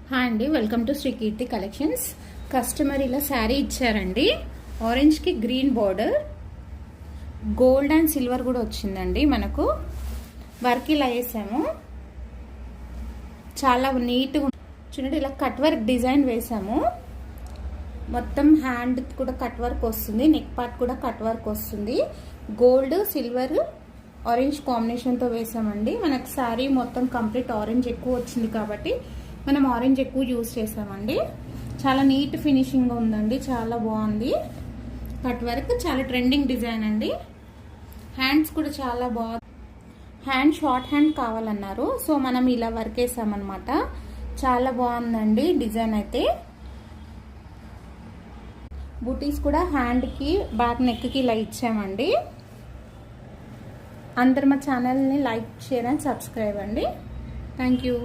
Hi అండి, welcome to Sri Keerthi collections. Customer ఇలా శారీ ఇచ్చారండి. ఆరెంజ్ కి green border, gold and silver కూడా వచ్చిందండి. మనకు వర్క్ ఇలా వేసాము, చాలా నీట్గా చూడండి. ఇలా కట్ వర్క్ డిజైన్ వేసాము, మొత్తం హ్యాండ్ కూడా కట్ వర్క్ వస్తుంది, నెక్ పార్ట్ కూడా కట్ వర్క్ వస్తుంది. గోల్డ్ సిల్వర్ ఆరెంజ్ కాంబినేషన్తో వేసామండి. మనకు శారీ మొత్తం కంప్లీట్ ఆరెంజ్ ఎక్కువ వచ్చింది కాబట్టి మనం ఆరెంజ్ ఎక్కువ యూజ్ చేసామండి. చాలా నీట్ ఫినిషింగ్ ఉందండి, చాలా బాగుంది. కట్ వర్క్ చాలా ట్రెండింగ్ డిజైన్ అండి. హ్యాండ్స్ కూడా చాలా బాగుంది. హ్యాండ్ షార్ట్ హ్యాండ్ కావాలన్నారు, సో మనం ఇలా వర్క్ వేసామన్నమాట. చాలా బాగుందండి డిజైన్ అయితే. బూటీస్ కూడా హ్యాండ్కి బ్యాక్ నెక్కి ఇలా ఇచ్చామండి. అందరు మా ఛానల్ని లైక్, షేర్ అండ్ సబ్స్క్రైబ్ అండి. Thank you.